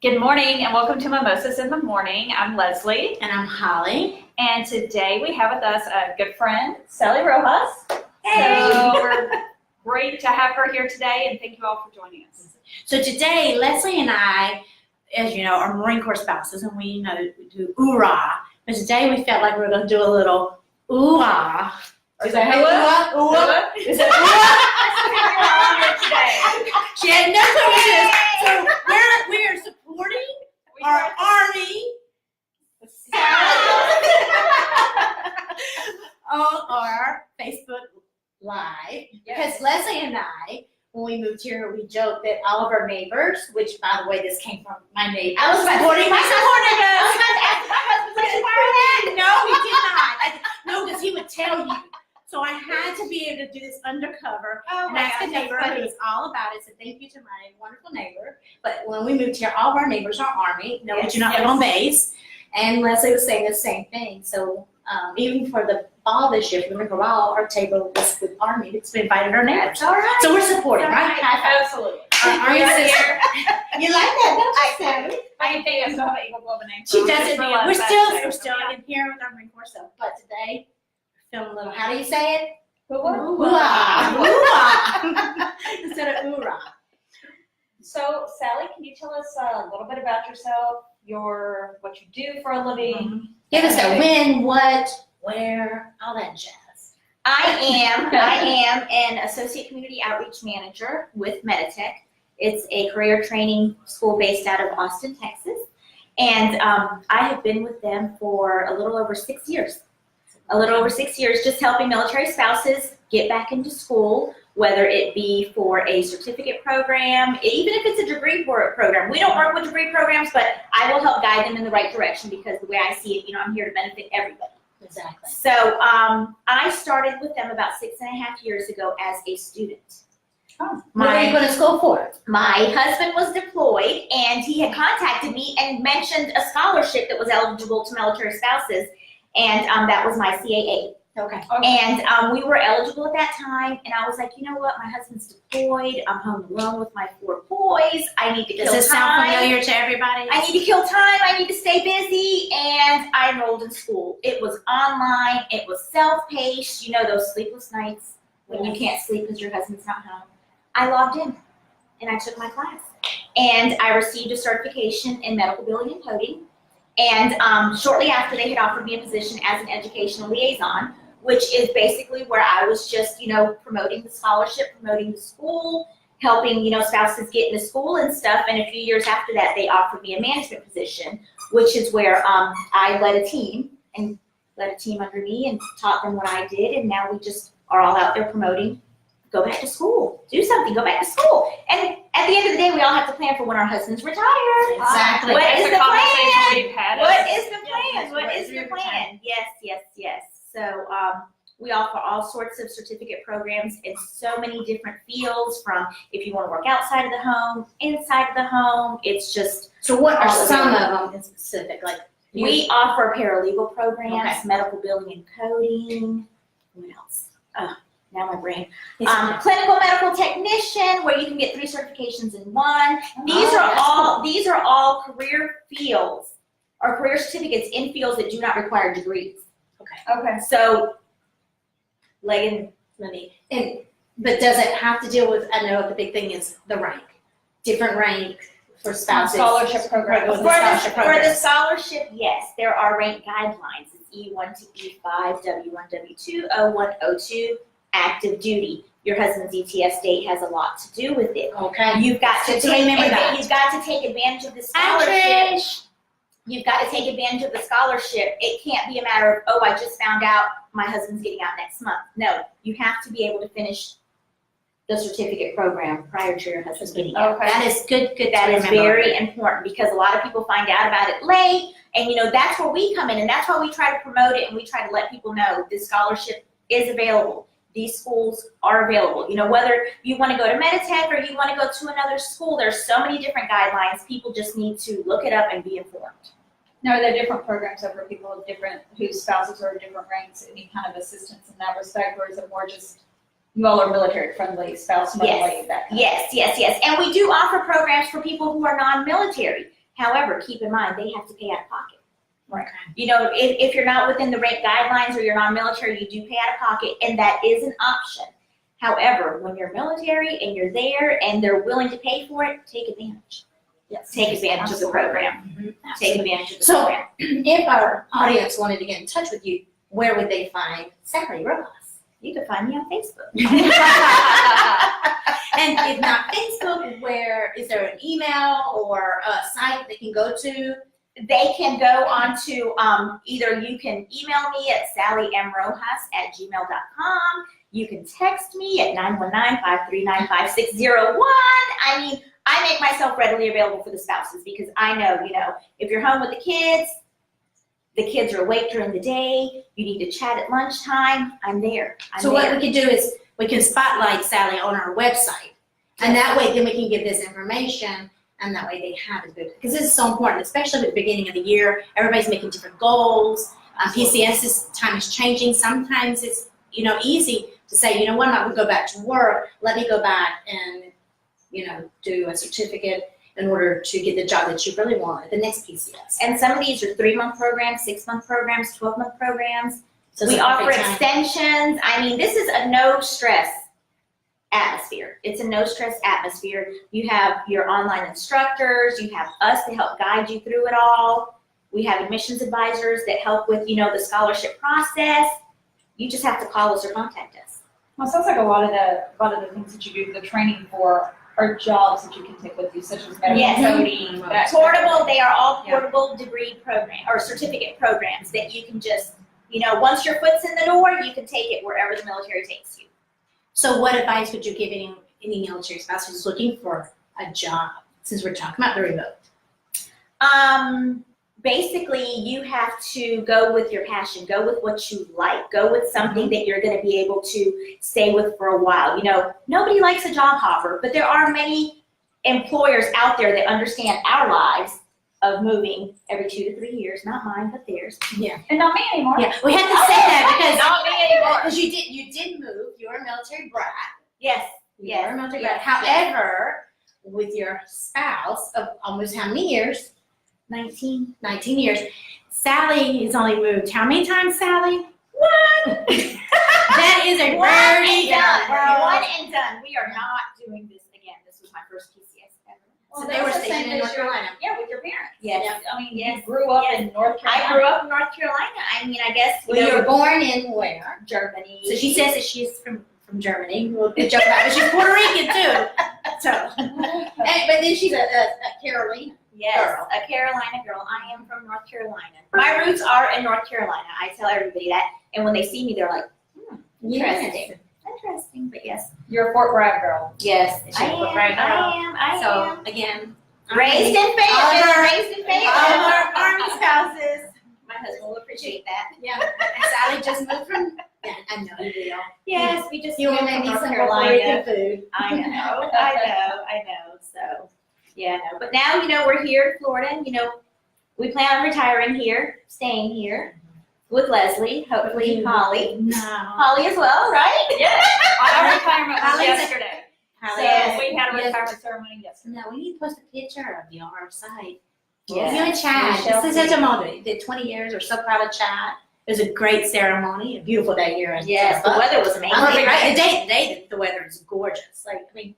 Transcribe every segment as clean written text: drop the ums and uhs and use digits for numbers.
Good morning and welcome to Mimosas in the Morning. I'm Leslie. And I'm Holly. And today we have with us a good friend, Sally Rojas. Hey! So we're great to have her here today and thank you all for joining us. So today, Leslie and I, as you know, are Marine Corps spouses and we do oorah. But today we felt like we were going to do a little ooh-ah. Is that how ooh-ah? Is it today? She had no clue. So we are supporting our Army on our Facebook Live. Because Leslie and I, when we moved here, we joked that all of our neighbors, which by the way, this came from my neighbor. I was supporting my supporting us. I was about to ask my husband, was he part of that? No, he did not. No, because he would tell you. So I had to be able to do this undercover and ask a neighbor who was all about it. So thank you to my wonderful neighbor. But when we moved here, all of our neighbors are Army. No, we do not live on base. And Leslie was saying the same thing. So even for the ball this year, for the corral, our table was with Army. It's been invited our neighbors. All right. So we're supporting, right? Absolutely. Army sister. You like that, don't you, Sally? I can think I still have an Eagle Glove name. She doesn't do it. We're still in here with our Marine Corps stuff. But today, we're feeling a little, how do you say it? Ooh-ah. Ooh-ah. Instead of oorah. So, Sally, can you tell us a little bit about yourself, what you do for a living? Give us a when, what, where, all that jazz. I am an associate community outreach manager with Meditec. It's a career training school based out of Austin, Texas. And I have been with them for a little over 6 years. Just helping military spouses get back into school, whether it be for a certificate program, even if it's a degree program. We don't work with degree programs, but I will help guide them in the right direction because the way I see it, I'm here to benefit everybody. Exactly. So I started with them about 6.5 years ago as a student. Oh, what are you going to school for? My husband was deployed and he had contacted me and mentioned a scholarship that was eligible to military spouses, and that was my CAA. Okay. And we were eligible at that time, and I was like, you know what, my husband's deployed, I'm home alone with my 4 boys, I need to kill time. Does this sound familiar to everybody? I need to kill time, I need to stay busy, and I enrolled in school. It was online, it was self-paced, those sleepless nights when you can't sleep because your husband's not home. I logged in, and I took my class. And I received a certification in medical billing and coding, and shortly after they had offered me a position as an educational liaison, which is basically where I was just, promoting the scholarship, promoting the school, helping, spouses get into school and stuff. And a few years after that, they offered me a management position, which is where I led a team under me and taught them what I did. And now we just are all out there promoting, go back to school, do something, go back to school. And at the end of the day, we all have to plan for when our husbands retire. Exactly. What is the plan? What is the plan? What is the plan? Yes. So we offer all sorts of certificate programs in so many different fields, from if you want to work outside of the home, inside of the home. It's just. So what are some of them in specific? We offer paralegal programs, Okay. medical billing and coding. What else? Now my brain. Clinical medical technician, where you can get 3 certifications in one. These are all career fields or career certificates in fields that do not require degrees. Okay. So, but does it have to deal with? I know the big thing is the rank, different rank for spouses. Scholarship program. For the scholarship, yes, there are rank guidelines. It's E1 to E5, W1, W2, O1, O2. Active duty. Your husband's ETS date has a lot to do with it. Okay. You've got to take advantage of the scholarship. You've got to take advantage of the scholarship. It can't be a matter of, I just found out my husband's getting out next month. No, you have to be able to finish the certificate program prior to your husband getting out. Okay. That is good. That is very important because a lot of people find out about it late, and that's where we come in, and that's why we try to promote it and we try to let people know this scholarship is available. These schools are available. Whether you want to go to Meditec or you want to go to another school, there's so many different guidelines. People just need to look it up and be informed. Now, are there different programs for people whose spouses are different ranks? Any kind of assistance in that respect, or is it more just You all are military friendly, spouse friendly, that kind of Yes. And we do offer programs for people who are non-military. However, keep in mind, they have to pay out of pocket. Right. You know, if you're not within the rate guidelines or you're non-military, you do pay out of pocket, and that is an option. However, when you're military and you're there and they're willing to pay for it, take advantage. Yes. Take advantage of the program. Take advantage of the So, program. if our audience wanted to get in touch with you, where would they find Sally Rojas? You can find me on Facebook. And if not Facebook, where is there an email or a site they can go to? They can go on to either you can email me at sallymrojas@gmail.com. You can text me at 919-539-5601. I mean, I make myself readily available for the spouses because I know, you know, if you're home with the kids are awake during the day, you need to chat at lunchtime, I'm there. So what we can do is we can spotlight Sally on our website. And that way then we can give this information and that way they have it good. Because this is so important, especially at the beginning of the year. Everybody's making different goals. PCS's time is changing. Sometimes it's, you know, easy to say, you know what, I'm not going to go back to work. Let me go back and, you know, do a certificate in order to get the job that you really want at the next PCS. And some of these are 3-month programs, 6-month programs, 12-month programs. So We it's a offer perfect time. extensions. I mean, this is a no stress atmosphere. It's a no stress atmosphere. You have your online instructors. You have us to help guide you through it all. We have admissions advisors that help with, you know, the scholarship process. You just have to call us or contact us. Well, it sounds like a lot of the things that you do, the training for, are jobs that you can take with you, such as medical Yes. coding. that- Portable, they are all Yeah. portable degree program or certificate programs that you can just, you know, once your foot's in the door, you can take it wherever the military takes you. So what advice would you give any military spouse who's looking for a job, since we're talking about the remote? Basically, you have to go with your passion, go with what you like, go with something that you're going to be able to stay with for a while. You know, nobody likes a job hopper, but there are many employers out there that understand our lives of moving every 2 to 3 years, not mine, but theirs. Yeah. And not me anymore. Yeah, we had to say that Not me anymore. because you did move. You're a military brat. Yes, You're a military yes, brat. However, with your spouse of almost how many years? 19. 19 years. Sally has only moved how many times, Sally? One. That is a One rarity. and done. One and done. We are not doing this again. This was my first PCS ever. So they were stationed in North Carolina. Yeah, with your parents. Yes. I mean, Yes. you grew up Yes. in North Carolina. I grew up in North Carolina. I mean, I guess, Well, you were born in where? Germany. So she says that she's from Germany. We'll joke about it. She's Puerto Rican too. So, but then she's a Carolina. Yes, Girl. a Carolina girl. I am from North Carolina. My roots are in North Carolina. I tell everybody that. And when they see me, they're like, interesting. Interesting, but yes. You're a Fort Bragg girl. Yes, She's I a am. Bragg girl. I So am. again, Raised in Fayetteville. Raised in all Fayetteville. of our Army spouses. My husband will appreciate that. Yeah, and Sally just moved from. Yeah, I know you will. Yes, we just You moved will from make me North some Carolina. Carolina food. I know. So, yeah, no. But now, you know, we're here in Florida, and, you know, we plan on retiring here, staying here with Leslie, hopefully Holly. No. Holly as well, right? Yes. Our retirement was Holly's- yesterday. Yes. So we had a retirement ceremony yesterday. No, we need to post a picture of you on our site. Yes. You and Chad. We shall This is see. such a moment. Did 20 years. We're so proud of Chad. It was a great ceremony, a beautiful day here in Yes, the Tampa. weather was amazing. Perfect, right? Today, the weather is gorgeous. Like, I mean,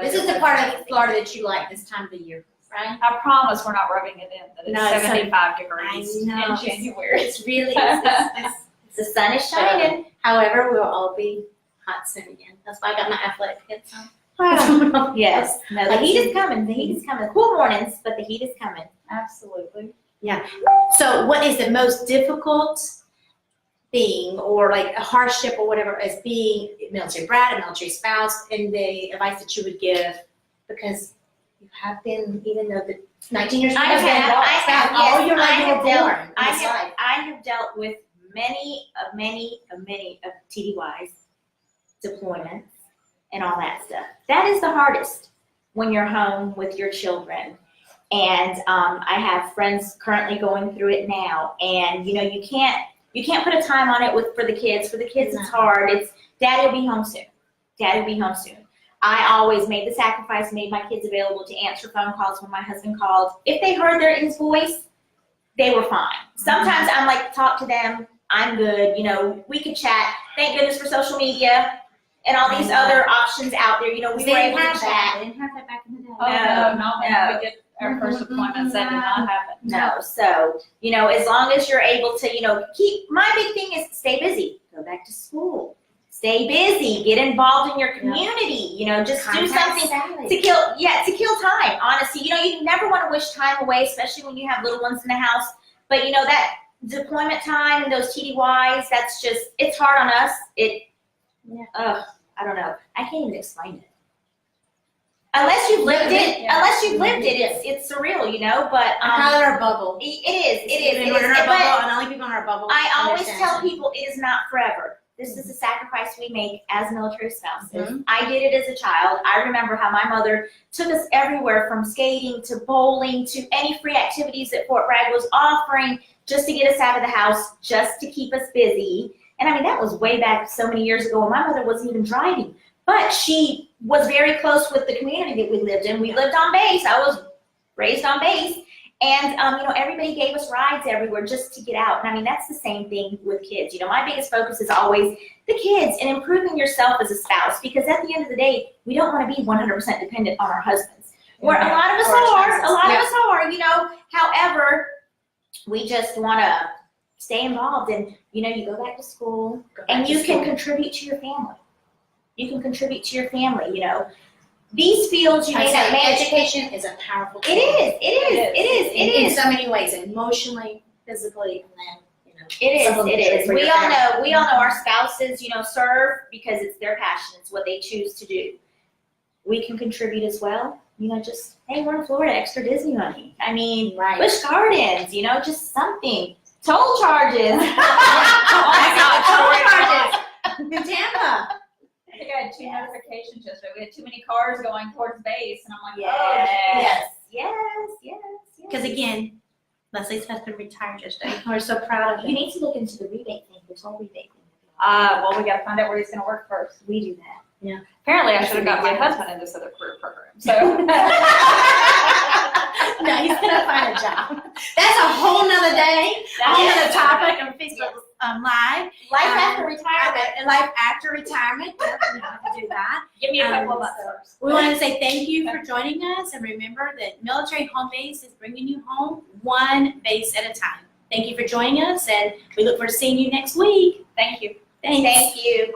this is the part of Florida that you like this time of the year, right? I promise we're not rubbing it in that it's No, it's 75 degrees I know. in January. It's really, The sun is shining. however, we'll all be hot soon again. That's why I got my athletic pants on. Yes. No, the heat is coming. The heat is coming. Cool mornings, but the heat is coming. Absolutely. So what is the most difficult thing or like a hardship or whatever as being a military brat, a military spouse, and the advice that you would give? Because you have been, even though the 19 years I old, have, all your yes, life I you have were dealt- born in I this have, life. I have dealt with many of TDYs, deployments, and all that stuff. That is the hardest when you're home with your children. And I have friends currently going through it now. And you know, you can't put a time on it for the kids. For the kids, it's hard. It's Daddy will be home soon. Daddy will be home soon. I always made the sacrifice, made my kids available to answer phone calls when my husband called. If they heard his voice, they were fine. Sometimes I'm like, talk to them, I'm good, you know, we could chat. Thank goodness for social media and all these other options out there, you know, we were able to chat. They didn't have that back in the day. Oh, no, when we did our first appointments, that did not happen. No, so, you know, as long as you're able to, you know, my big thing is stay busy, go back to school, stay busy, get involved in your community, you know, just do something to kill time, honestly. You know, you never want to wish time away, especially when you have little ones in the house, but you know, that deployment time and those TDYs, that's just, it's hard on us. I don't know. I can't even explain it. Unless you've lived it, it's surreal, you know, but. Kind of our bubble. It is. We're in our bubble, and only people in our bubble. I always tell people it is not forever. This is a sacrifice we make as military spouses. I did it as a child. I remember how my mother took us everywhere from skating to bowling to any free activities that Fort Bragg was offering just to get us out of the house, just to keep us busy. And I mean, that was way back so many years ago when my mother wasn't even driving. But she was very close with the community that we lived in. We lived on base. I was raised on base. And, you know, everybody gave us rides everywhere just to get out. And I mean, that's the same thing with kids. You know, my biggest focus is always the kids and improving yourself as a spouse, because at the end of the day, we don't want to be 100% dependent on our husbands. Where a lot of us are, you know. However, we just want to stay involved, and, you know, you go back to school and you can contribute to your family. You can contribute to your family, you know. These fields you may not manage. Education is a powerful tool. It is. In so many ways, emotionally, physically, and then, you know. It is. We all know our spouses, you know, serve because it's their passion. It's what they choose to do. We can contribute as well. You know, just, hey, we're in Florida, extra Disney money. I mean, Busch Gardens, you know, just something. Toll charges. Toll charges. In Tampa. I think I had 2 notifications yesterday. We had too many cars going towards base, and I'm like, Yes. Because again, Leslie's husband retired yesterday. We're so proud of You him. need to look into the rebate thing, the toll rebate thing. well, we gotta find out where he's gonna work first. We do that. Apparently, I should have got my husband in this other career program, so. No, he's gonna find a job. That's a whole nother day, a whole nother topic on Facebook Live. Life after retirement. And life after retirement. We have to do that. Give me a couple of months first. We want to say thank you for joining us, and remember that Military Home Base is bringing you home one base at a time. Thank you for joining us, and we look forward to seeing you next week. Thank you. Thanks. Thank you.